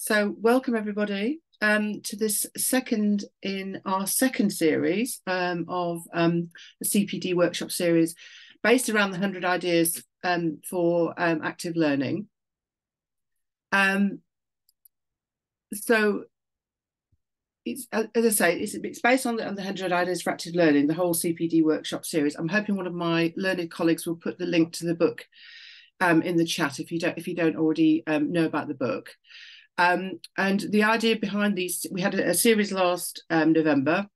So welcome everybody to this second in our second series of the CPD workshop series based around the 100 ideas for active learning. So it's, as I say, it's based on the 100 ideas for active learning, the whole CPD workshop series. I'm hoping one of my learned colleagues will put the link to the book in the chat if you don't already know about the book. And the idea behind these, we had a series last November,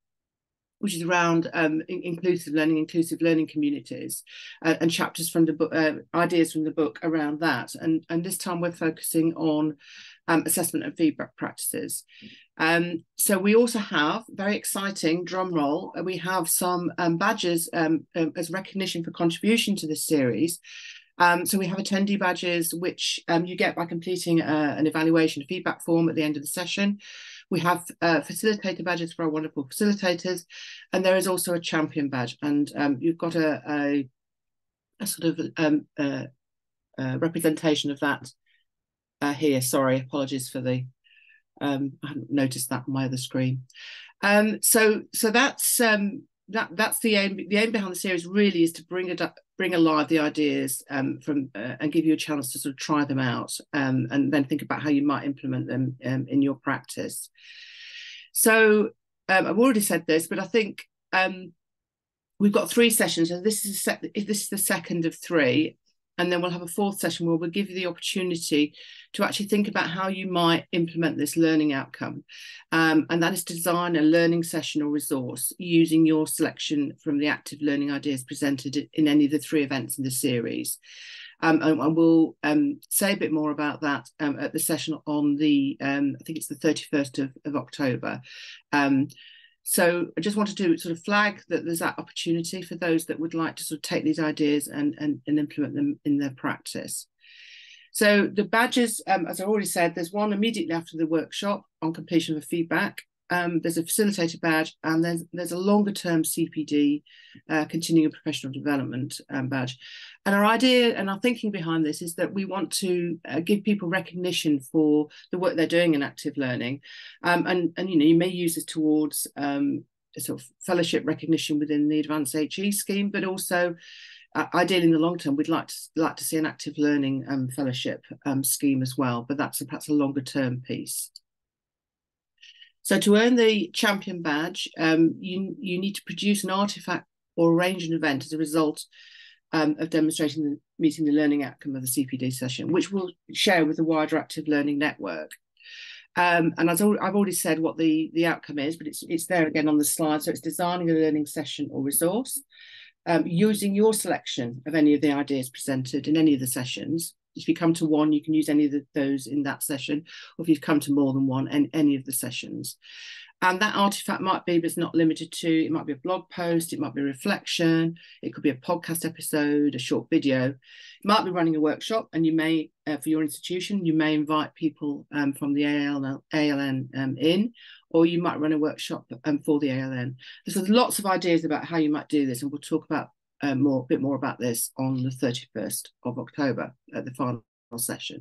which is around inclusive learning communities, and chapters from the book, ideas from the book around that. And this time we're focusing on assessment and feedback practices. So we also have, very exciting, drum roll, we have some badges as recognition for contribution to this series. So we have attendee badges, which you get by completing an evaluation feedback form at the end of the session. We have facilitator badges for our wonderful facilitators, and there is also a champion badge. And you've got a sort of representation of that here. Sorry, apologies for the, I hadn't noticed that on my other screen. So that's the aim. The aim behind the series really is to bring alive the ideas and give you a chance to sort of try them out and then think about how you might implement them in your practice. So I've already said this, but I think we've got 3 sessions, and this is the second of 3. And then we'll have a 4th session where we'll give you the opportunity to actually think about how you might implement this learning outcome. And that is to design a learning session or resource using your selection from the active learning ideas presented in any of the 3 events in the series. And we'll say a bit more about that at the session on the, I think it's the 31st of October. So I just wanted to sort of flag that there's that opportunity for those that would like to sort of take these ideas and implement them in their practice. So the badges, as I already said, there's one immediately after the workshop on completion of a feedback. There's a facilitator badge, and there's a longer term CPD, continuing professional development badge. And our idea and our thinking behind this is that we want to give people recognition for the work they're doing in active learning, and you may use this towards a sort of fellowship recognition within the advanced HE scheme, but also ideally in the long term we'd like to see an active learning fellowship scheme as well, but that's perhaps a longer term piece. So to earn the champion badge, you need to produce an artifact or arrange an event as a result of demonstrating meeting the learning outcome of the CPD session, which we'll share with the wider active learning network. And as I've already said what the outcome is, but it's there again on the slide. So it's designing a learning session or resource, using your selection of any of the ideas presented in any of the sessions. If you come to one, you can use any of those in that session, or if you've come to more than one, and any of the sessions. And that artifact might be, but it's not limited to, it might be a blog post, it might be a reflection, it could be a podcast episode, a short video. It might be running a workshop, and you may, for your institution, you may invite people from the ALN in, or you might run a workshop for the ALN. So there's lots of ideas about how you might do this, and we'll talk about a bit more about this on the 31st of October at the final session.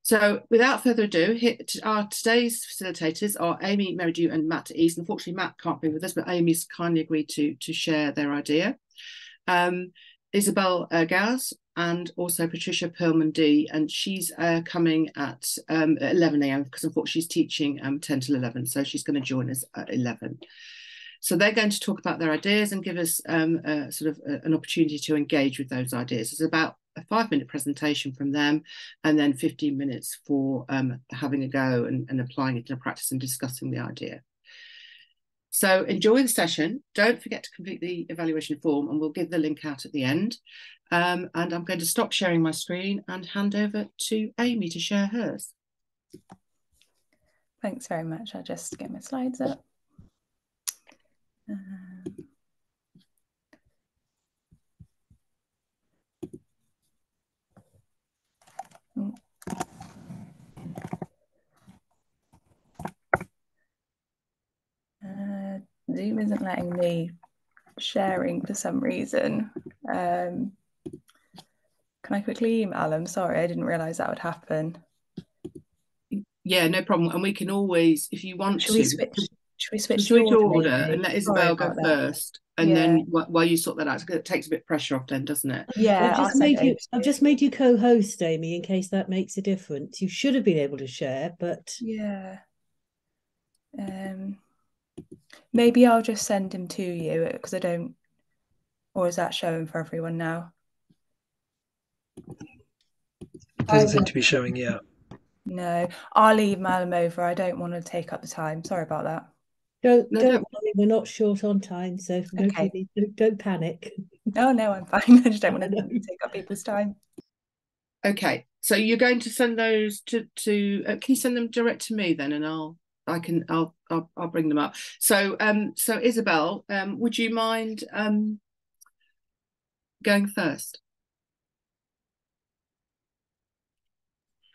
So without further ado, our today's facilitators are Aimee, Merrydew and Matt East. Unfortunately, Matt can't be with us, but Aimee's kindly agreed to share their idea. Isobel Gowers and also Patricia Perlman-Dee, and she's coming at 11 AM because unfortunately she's teaching 10 till 11, so she's going to join us at 11. So they're going to talk about their ideas and give us sort of an opportunity to engage with those ideas. It's about a 5-minute presentation from them, and then 15 minutes for having a go and applying it in a practice and discussing the idea. So enjoy the session. Don't forget to complete the evaluation form, and we'll give the link out at the end. And I'm going to stop sharing my screen and hand over to Aimee to share hers. Thanks very much. I'll just get my slides up. Zoom isn't letting me sharing for some reason. Can I quickly email them? Sorry, I didn't realise that would happen. Yeah, no problem. And we can always, if you want Should we to, switch? Should we we'll switch the switch order, order and maybe? let Sorry Isobel go about that. first. And Yeah, then while you sort that out, it takes a bit of pressure off then, doesn't it? yeah. I'll send it over to I've you. just made you co-host, Aimee, in case that makes a difference. You should have been able to share, but Yeah. Maybe I'll just send him to you because I don't. Or is that showing for everyone now? Doesn't seem to be showing yet. No, I'll email him over. I don't want to take up the time. Sorry about that. don't worry, we're not short on time, so Okay. don't panic. No, I'm fine. I just don't want to take up people's time. Okay, so you're going to send those to can you send them direct to me then, and I'll bring them up. So so Isobel, would you mind going first?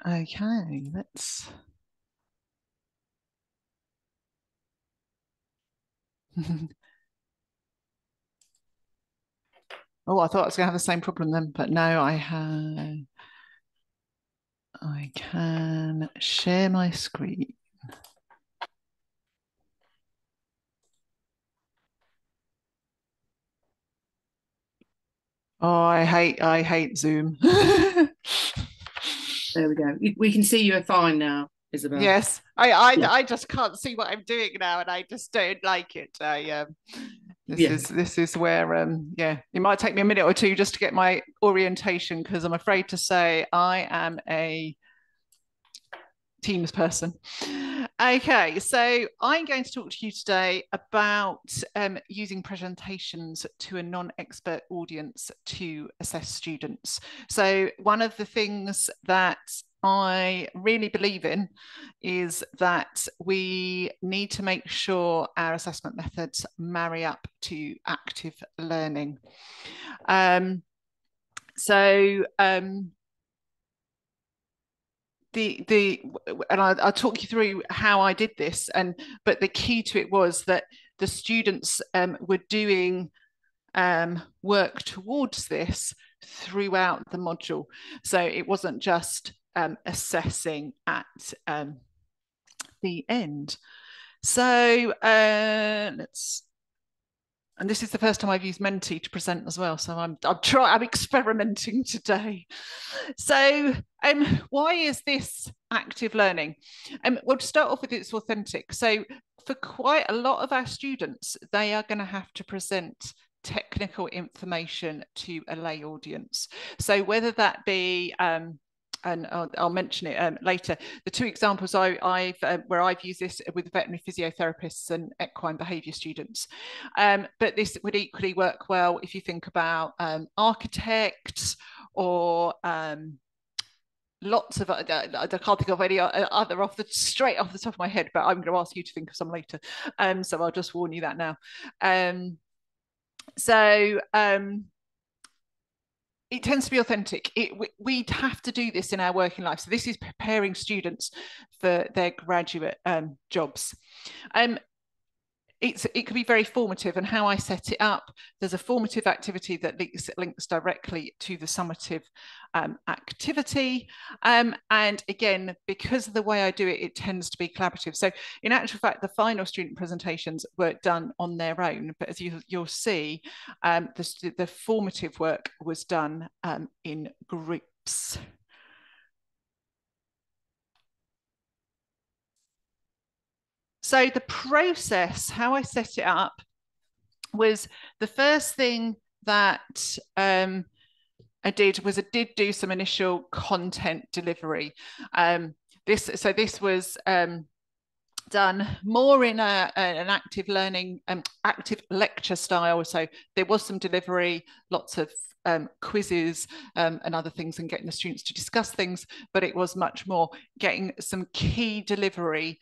Okay, let's. Oh, I thought I was going to have the same problem then, but no, I can share my screen. Oh, I hate Zoom. There we go. We can see you fine now, Isobel. Yes, I just can't see what I'm doing now, and I just don't like it. This is where yeah, it might take me a minute or two just to get my orientation, because I'm afraid to say I am a Teams person. Okay, so I'm going to talk to you today about using presentations to a non-expert audience to assess students. So one of the things that I really believe in is that we need to make sure our assessment methods marry up to active learning. And I'll talk you through how I did this, but the key to it was that the students were doing work towards this throughout the module. So it wasn't just assessing at the end. So and this is the first time I've used Menti to present as well. So I'm experimenting today. So why is this active learning? Well, to start off with, it's authentic. So for quite a lot of our students, they are going to have to present technical information to a lay audience. So whether that be and I'll mention it later. The two examples where I've used this with veterinary physiotherapists and equine behaviour students, but this would equally work well if you think about architects or lots of I can't think of any other straight off the top of my head, but I'm going to ask you to think of some later. So I'll just warn you that now. It tends to be authentic. We'd have to do this in our working life. So this is preparing students for their graduate jobs. It could be very formative, and how I set it up, there's a formative activity that links directly to the summative activity. And again, because of the way I do it, it tends to be collaborative. So in actual fact, the final student presentations were done on their own, but as you'll see, the formative work was done in groups. So the process, how I set it up, was the first thing that I did do some initial content delivery. This was done more in an active learning, active lecture style. So there was some delivery, lots of quizzes and other things, and getting the students to discuss things, but it was much more getting some key delivery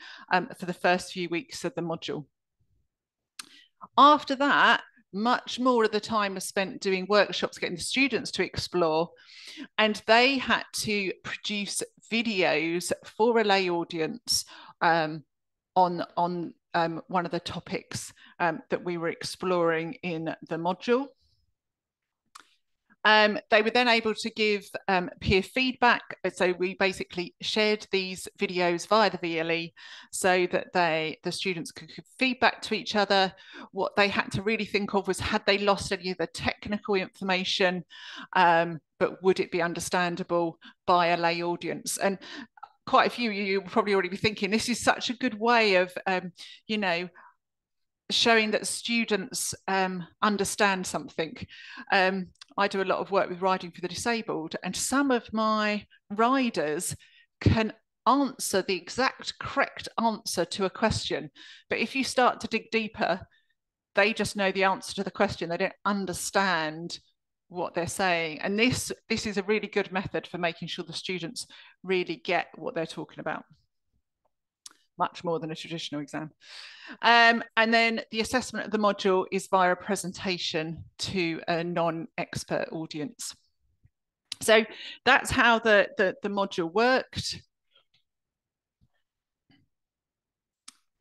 for the first few weeks of the module. After that, much more of the time was spent doing workshops, getting the students to explore, and they had to produce videos for a lay audience on one of the topics that we were exploring in the module. They were then able to give peer feedback. So we basically shared these videos via the VLE so that the students could give feedback to each other. What they had to really think of was, had they lost any of the technical information, but would it be understandable by a lay audience? And quite a few of you will probably already be thinking, this is such a good way of, you know, showing that students understand something. I do a lot of work with riding for the disabled, and some of my riders can answer the exact correct answer to a question. But if you start to dig deeper, they just know the answer to the question. They don't understand what they're saying. And this is a really good method for making sure the students really get what they're talking about. Much more than a traditional exam. And then the assessment of the module is via a presentation to a non-expert audience. So that's how the module worked.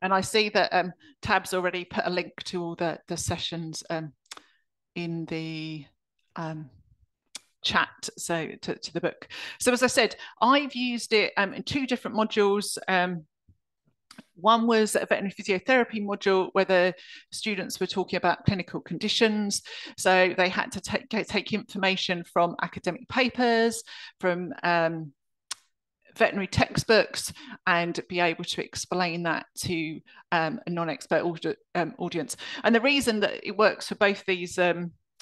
And I see that Tab's already put a link to all the sessions in the chat, so to the book. So as I said, I've used it in 2 different modules. One was a veterinary physiotherapy module where the students were talking about clinical conditions. So they had to take information from academic papers, from veterinary textbooks, and be able to explain that to a non-expert audience. And the reason that it works for both these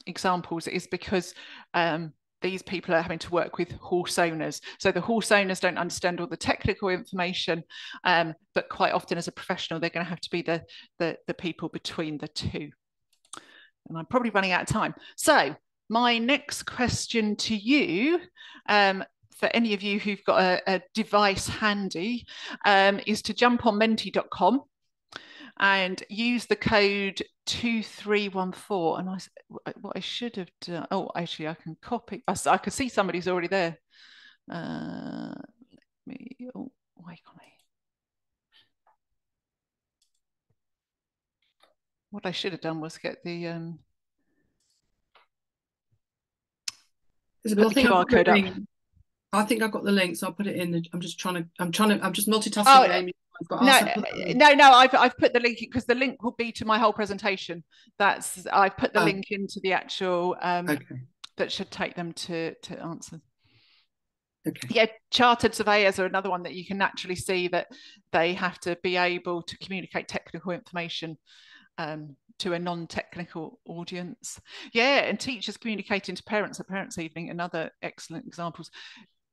examples is because these people are having to work with horse owners. So the horse owners don't understand all the technical information, but quite often as a professional, they're going to have to be the people between the two. And I'm probably running out of time. So my next question to you, for any of you who've got a device handy, is to jump on menti.com and use the code 2314. And what I should have done, oh, actually I can copy. I can see somebody's already there. Let me, oh, why can't I? What I should have done was get the Isobel, put the QR code up. I think I've got the link, so I'll put it in. I'm just multitasking. Oh, Aimee. No, I've put the link because the link will be to my whole presentation. I've put the link into the actual that should take them to answer. Okay. Yeah, chartered surveyors are another one that you can naturally see that they have to be able to communicate technical information to a non-technical audience. Yeah, and teachers communicating to parents at parents' evening, another excellent examples.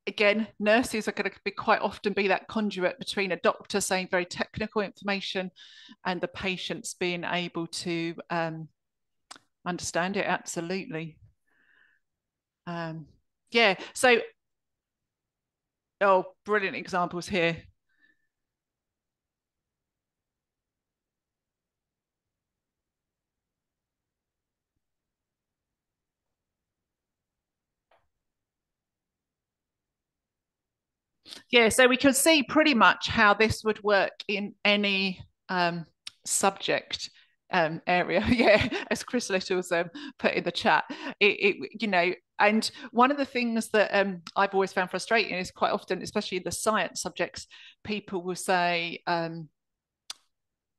Again, nurses are going to quite often be that conduit between a doctor saying very technical information and the patients being able to understand it. Absolutely. Yeah, so, oh, brilliant examples here. Yeah, so we can see pretty much how this would work in any subject area. Yeah, as Chris Little's put in the chat, you know, and one of the things that I've always found frustrating is quite often, especially in the science subjects, people will say,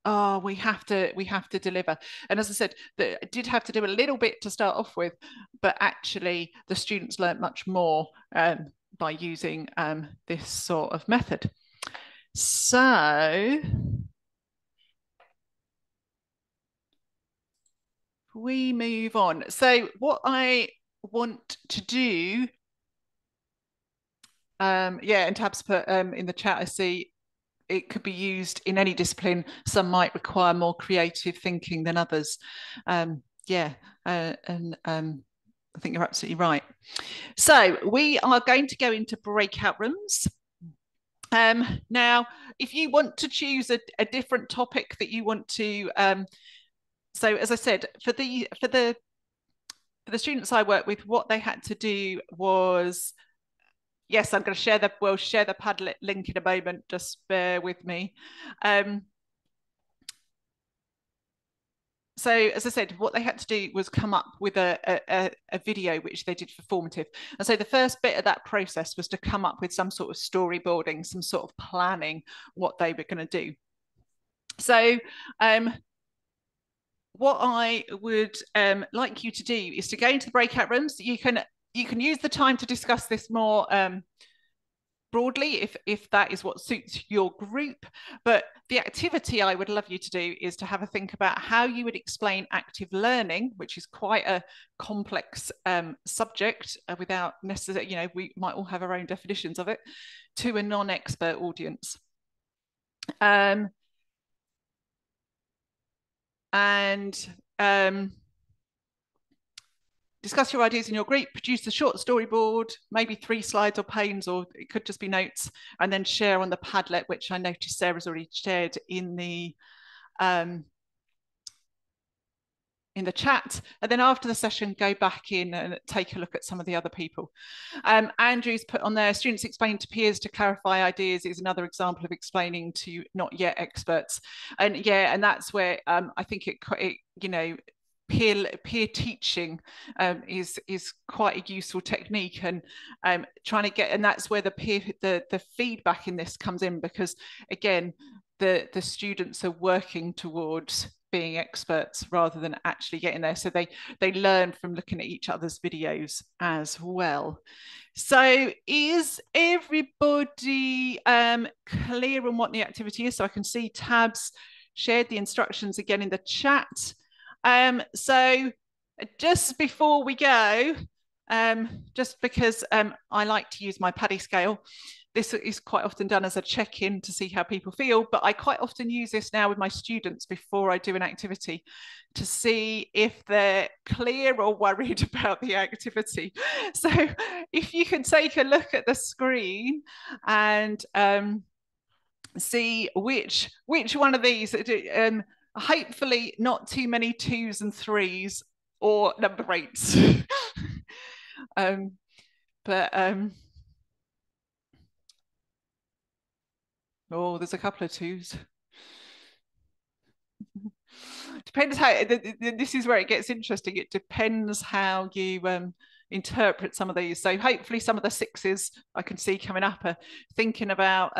oh, we have to deliver. And as I said, I did have to do a little bit to start off with, but actually the students learnt much more by using this sort of method. So we move on. So what I want to do, yeah, and Tab's put in the chat, I see it could be used in any discipline. Some might require more creative thinking than others. Yeah, and I think you're absolutely right. So we are going to go into breakout rooms. Now, if you want to choose a different topic that you want to, so as I said, for the students I work with, what they had to do was, yes, I'm going to share we'll share the Padlet link in a moment. Just bear with me. So as I said, what they had to do was come up with a video which they did for formative. And so the first bit of that process was to come up with some sort of storyboarding, some sort of planning what they were going to do. So what I would like you to do is to go into the breakout rooms. You can use the time to discuss this more broadly if that is what suits your group. But the activity I would love you to do is to have a think about how you would explain active learning, which is quite a complex subject without necessarily, you know, we might all have our own definitions of it, to a non-expert audience. Discuss your ideas in your group, produce a short storyboard, maybe 3 slides or panes, or it could just be notes, and then share on the Padlet, which I noticed Sarah's already shared in the chat. And then after the session, go back in and take a look at some of the other people. Andrew's put on there, students explain to peers to clarify ideas is another example of explaining to not yet experts. And yeah, and that's where I think it you know, peer teaching is quite a useful technique, and trying to get, and that's where the feedback in this comes in, because again the students are working towards being experts rather than actually getting there, so they learn from looking at each other's videos as well. So is everybody clear on what the activity is? So I can see Tabs shared the instructions again in the chat. So just before we go, just because I like to use my PADI scale, this is quite often done as a check-in to see how people feel, but I quite often use this now with my students before I do an activity to see if they're clear or worried about the activity. So if you can take a look at the screen and see which one of these, hopefully not too many 2s and 3s or number 8s. Oh, there's a couple of 2s. Depends how, this is where it gets interesting. It depends how you interpret some of these. So hopefully some of the 6s I can see coming up are thinking about,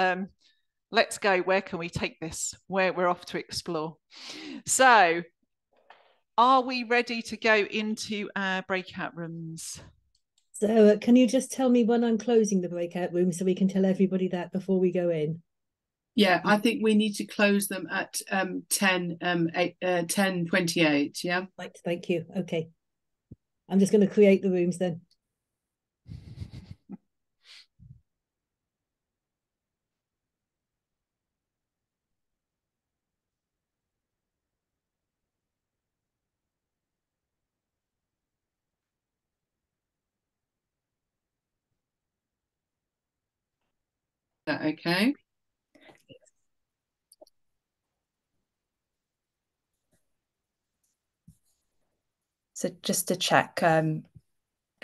let's go, where can we take this? Where we're off to explore. So are we ready to go into our breakout rooms? So can you just tell me when I'm closing the breakout room so we can tell everybody that before we go in? Yeah, I think we need to close them at 10:28, yeah? Right, thank you. Okay. I'm just going to create the rooms then. Okay. So just to check,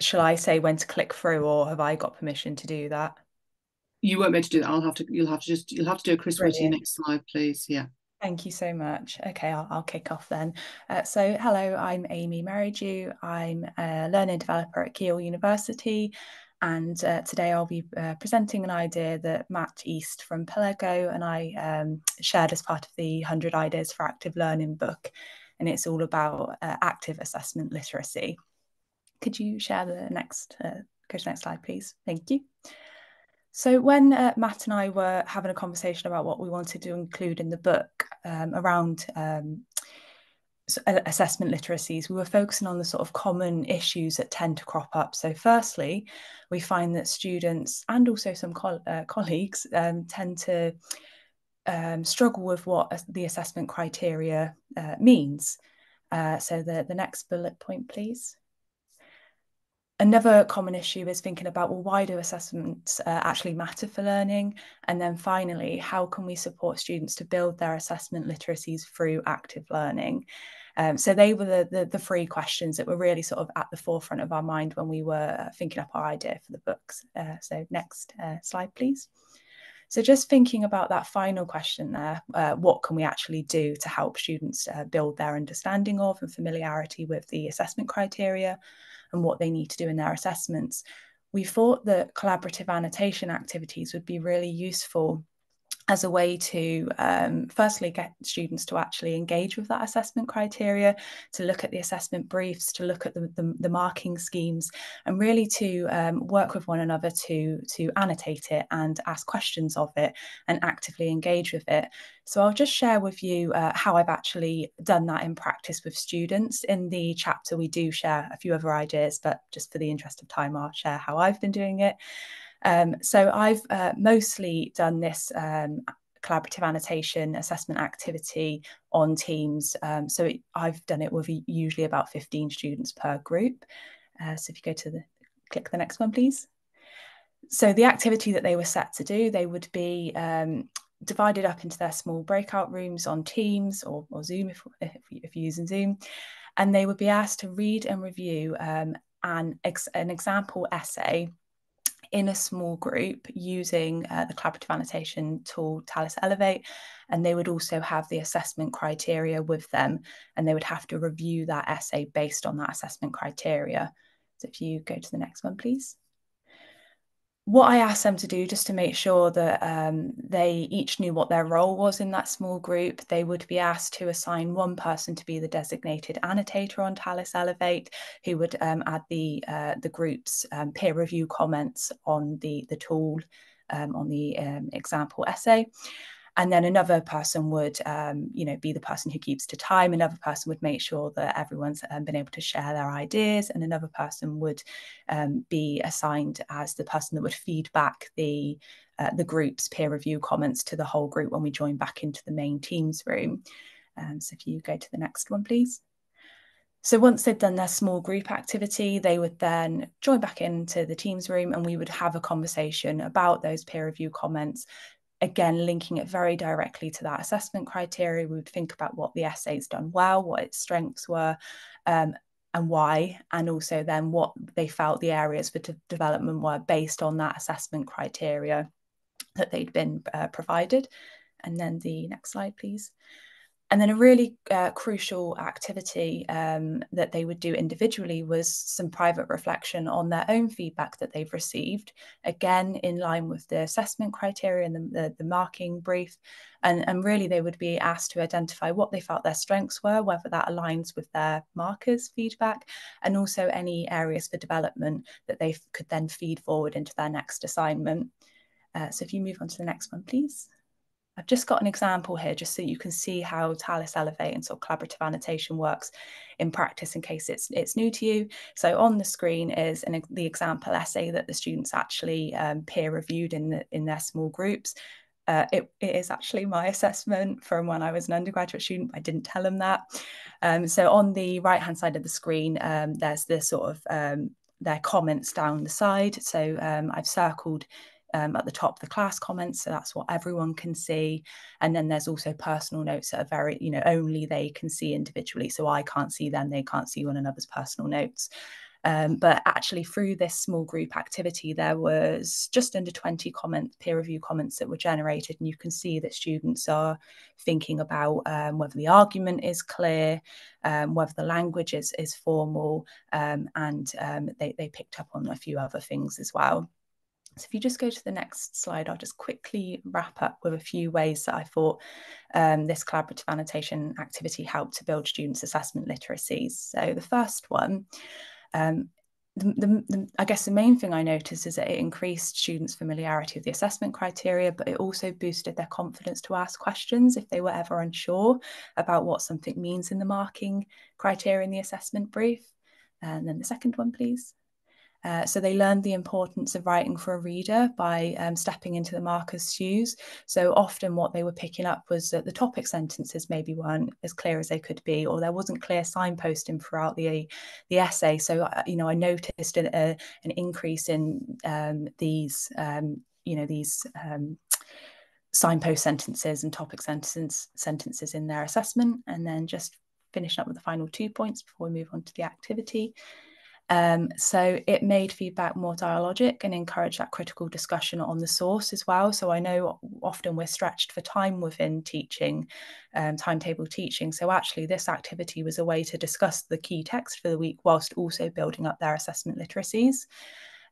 shall I say when to click through, or have I got permission to do that? You won't be able to do that. You'll have to do a Chris Whitty next slide, please. Yeah. Thank you so much. Okay, I'll kick off then. So hello, I'm Aimee Merrydew. I'm a learning developer at Keele University, and today I'll be presenting an idea that Matt East from Pelego and I shared as part of the 100 Ideas for Active Learning book, and it's all about active assessment literacy. Could you share the next, go to the next slide, please? Thank you. So when Matt and I were having a conversation about what we wanted to include in the book around assessment literacies, we were focusing on the sort of common issues that tend to crop up. So firstly, we find that students and also some colleagues tend to struggle with what the assessment criteria means. So the next bullet point, please. Another common issue is thinking about, well, why do assessments actually matter for learning? And then finally, how can we support students to build their assessment literacies through active learning? So they were the 3 questions that were really sort of at the forefront of our mind when we were thinking up our idea for the books. So next slide, please. So just thinking about that final question there, what can we actually do to help students build their understanding of and familiarity with the assessment criteria and what they need to do in their assessments? We thought that collaborative annotation activities would be really useful as a way to firstly get students to actually engage with that assessment criteria, to look at the assessment briefs, to look at the marking schemes, and really to work with one another to annotate it and ask questions of it and actively engage with it. So I'll just share with you how I've actually done that in practice with students. In the chapter, we do share a few other ideas, but just for the interest of time, I'll share how I've been doing it. So I've mostly done this collaborative annotation assessment activity on Teams. I've done it with usually about 15 students per group. So if you go to click the next one, please. So the activity that they were set to do, they would be divided up into their small breakout rooms on Teams or Zoom if you're using Zoom, and they would be asked to read and review an example essay in a small group using the collaborative annotation tool Talis Elevate, and they would also have the assessment criteria with them, and they would have to review that essay based on that assessment criteria. So if you go to the next one, please. What I asked them to do, just to make sure that they each knew what their role was in that small group, they would be asked to assign one person to be the designated annotator on Talis Elevate, who would add the group's peer review comments on the tool, on the example essay. And then another person would, be the person who keeps to time. Another person would make sure that everyone's been able to share their ideas. And another person would be assigned as the person that would feed back the group's peer review comments to the whole group when we join back into the main Teams room. So if you go to the next one, please. So once they'd done their small group activity, they would then join back into the Teams room and we would have a conversation about those peer review comments. Again, linking it very directly to that assessment criteria. We would think about what the essay's done well, what its strengths were, and why, and also then what they felt the areas for development were based on that assessment criteria that they'd been provided. And then the next slide, please. And then a really crucial activity that they would do individually was some private reflection on their own feedback that they've received, again, in line with the assessment criteria and the marking brief. And really, they would be asked to identify what they felt their strengths were, whether that aligns with their markers' feedback, and also any areas for development that they could then feed forward into their next assignment. So if you move on to the next one, please. I've just got an example here just so you can see how Talis Elevate and sort of collaborative annotation works in practice in case it's new to you. So on the screen is the example essay that the students actually peer reviewed in their small groups. It is actually my assessment from when I was an undergraduate student. I didn't tell them that. So on the right-hand side of the screen, there's this sort of their comments down the side. So I've circled at the top the class comments, so that's what everyone can see. And then there's also personal notes that are very, only they can see individually. So I can't see them, they can't see one another's personal notes. But actually through this small group activity, there was just under 20 peer review comments that were generated. And you can see that students are thinking about whether the argument is clear, whether the language is formal, and they picked up on a few other things as well. So if you just go to the next slide, I'll just quickly wrap up with a few ways that I thought this collaborative annotation activity helped to build students' assessment literacies. So the first one, I guess the main thing I noticed is that it increased students' familiarity with the assessment criteria, but it also boosted their confidence to ask questions if they were ever unsure about what something means in the marking criteria in the assessment brief. And then the second one, please. So they learned the importance of writing for a reader by stepping into the marker's shoes. So often what they were picking up was that the topic sentences maybe weren't as clear as they could be, or there wasn't clear signposting throughout the essay. So, I noticed an increase in these signpost sentences and topic sentences in their assessment. And then just finishing up with the final 2 points before we move on to the activity. So it made feedback more dialogic and encouraged that critical discussion on the source as well. So I know often we're stretched for time within teaching, timetable teaching. So actually this activity was a way to discuss the key text for the week whilst also building up their assessment literacies.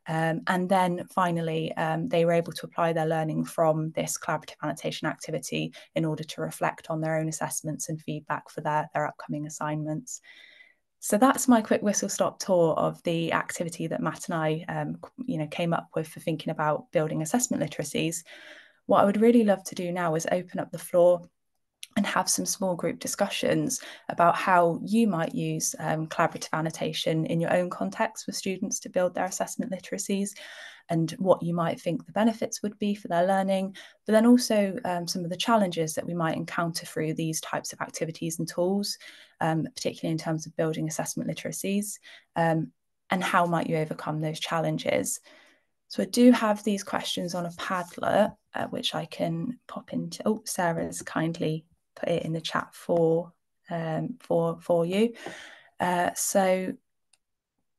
And then finally, they were able to apply their learning from this collaborative annotation activity in order to reflect on their own assessments and feedback for their upcoming assignments. So that's my quick whistle-stop tour of the activity that Matt and I came up with for thinking about building assessment literacies. What I would really love to do now is open up the floor and have some small group discussions about how you might use collaborative annotation in your own context with students to build their assessment literacies, and what you might think the benefits would be for their learning, but then also some of the challenges that we might encounter through these types of activities and tools, particularly in terms of building assessment literacies, and how might you overcome those challenges. So I do have these questions on a Padlet, which I can pop into. Oh, Sarah's kindly put it in the chat for you. So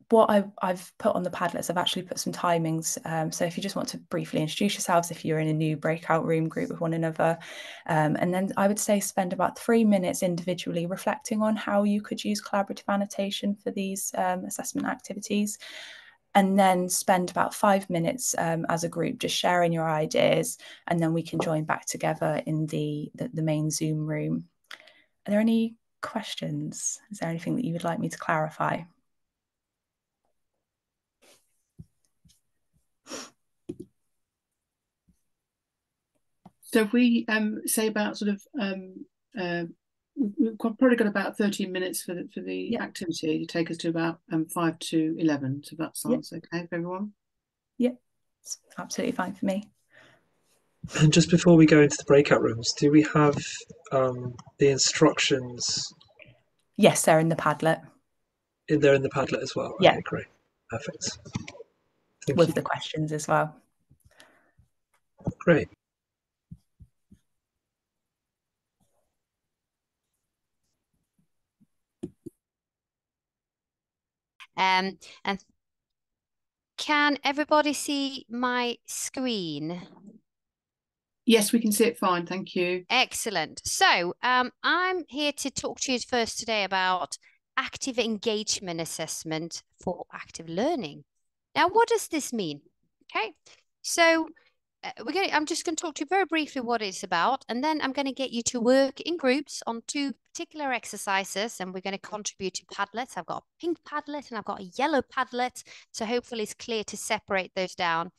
what I've put on the Padlets, I've actually put some timings. So if you just want to briefly introduce yourselves, if you're in a new breakout room group with one another, and then I would say spend about 3 minutes individually reflecting on how you could use collaborative annotation for these assessment activities. And then spend about 5 minutes as a group just sharing your ideas, and then we can join back together in the main Zoom room. Are there any questions? Is there anything that you would like me to clarify? So if we say about sort of we've probably got about 13 minutes for the activity to take us to about 5 to 11. So that sounds okay for everyone. Yeah, it's absolutely fine for me. And just before we go into the breakout rooms, do we have the instructions? Yes, they're in the Padlet. They're in the Padlet as well. Yeah. Okay, great, perfect. Thank With you. the questions as well. Great. And can everybody see my screen? Yes, we can see it fine. Thank you. Excellent. So I'm here to talk to you first today about active engagement assessment for active learning. Now, what does this mean? Okay, so I'm just going to talk to you very briefly what it's about, and then I'm going to get you to work in groups on 2 particular exercises, and we're going to contribute to Padlets. I've got a pink Padlet and I've got a yellow Padlet, so hopefully it's clear to separate those down.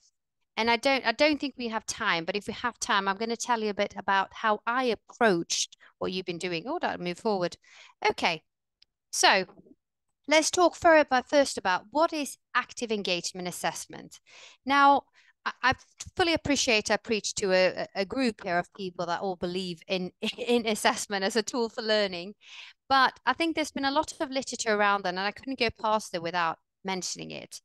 And I don't think we have time, but if we have time, I'm going to tell you a bit about how I approached what you've been doing. Oh, that'll move forward. Okay, so let's talk first about what is active engagement assessment. Now, I fully appreciate I preach to a group here of people that all believe in assessment as a tool for learning, but I think there's been a lot of literature around that, and I couldn't go past it without mentioning it.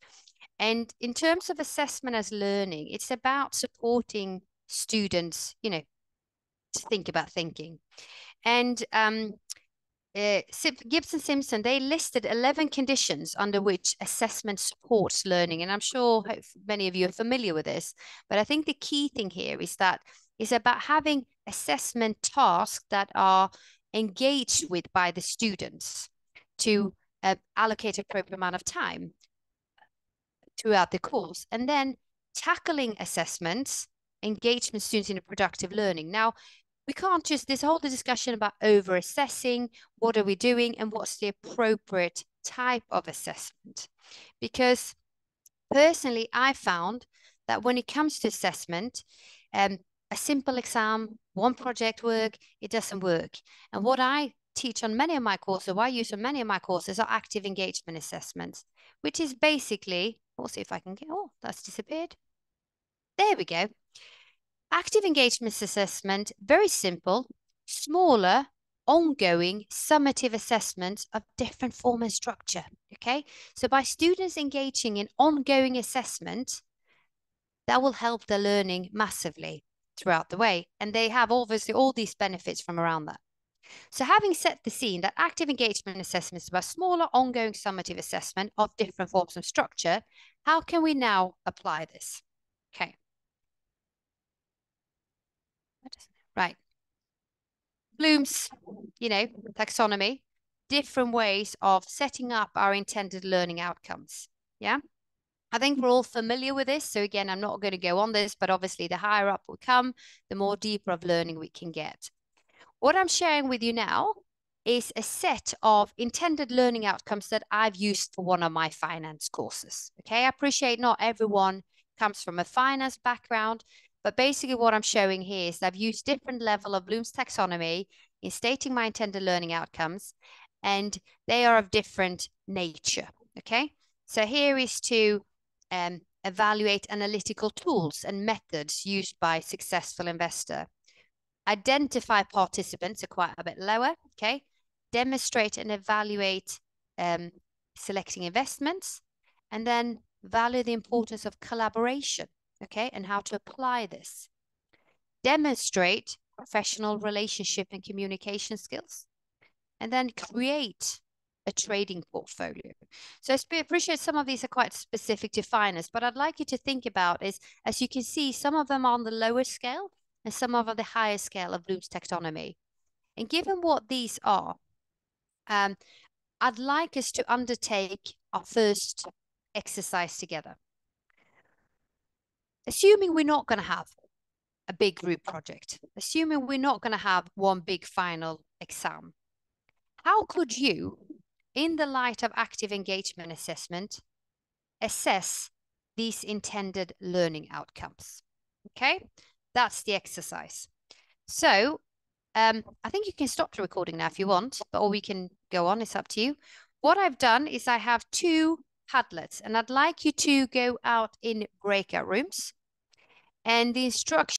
And in terms of assessment as learning, it's about supporting students, to think about thinking. And Gibson Simpson, they listed 11 conditions under which assessment supports learning. And I'm sure many of you are familiar with this, but I think the key thing here is that it's about having assessment tasks that are engaged with by the students to allocate an appropriate amount of time throughout the course, and then tackling assessments, engagement students in a productive learning. Now, we can't just, this whole discussion about over-assessing, what are we doing, and what's the appropriate type of assessment. Because personally, I found that when it comes to assessment, a simple exam, one project work, it doesn't work. And what I teach on many of my courses, what I use on many of my courses are active engagement assessments, which is basically, we'll see if I can get, oh, that's disappeared. There we go. Active engagement assessment, very simple, smaller, ongoing, summative assessments of different form and structure, okay? So by students engaging in ongoing assessment, that will help their learning massively throughout the way. And they have obviously all these benefits from around that. So having set the scene that active engagement assessment is about smaller ongoing summative assessment of different forms of structure, how can we now apply this? Okay. Right. Bloom's, taxonomy, different ways of setting up our intended learning outcomes. Yeah. I think we're all familiar with this. So again, I'm not going to go on this, but obviously the higher up we come, the more deeper of learning we can get. What I'm sharing with you now is a set of intended learning outcomes that I've used for one of my finance courses. Okay, I appreciate not everyone comes from a finance background, but basically what I'm showing here is that I've used different level of Bloom's taxonomy in stating my intended learning outcomes, and they are of different nature. Okay, so here is to evaluate analytical tools and methods used by a successful investor. Identify participants are quite a bit lower, okay? Demonstrate and evaluate selecting investments, and then value the importance of collaboration, okay? And how to apply this. Demonstrate professional relationship and communication skills, and then create a trading portfolio. So I appreciate some of these are quite specific to finance, but I'd like you to think about is, as you can see, some of them are on the lower scale and some of the higher scale of Bloom's taxonomy. And given what these are, I'd like us to undertake our first exercise together. Assuming we're not going to have a big group project, assuming we're not going to have one big final exam, how could you, in the light of active engagement assessment, assess these intended learning outcomes? Okay, that's the exercise. So I think you can stop the recording now if you want, or we can go on, it's up to you. What I've done is I have 2 Padlets, and I'd like you to go out in breakout rooms, and the instruction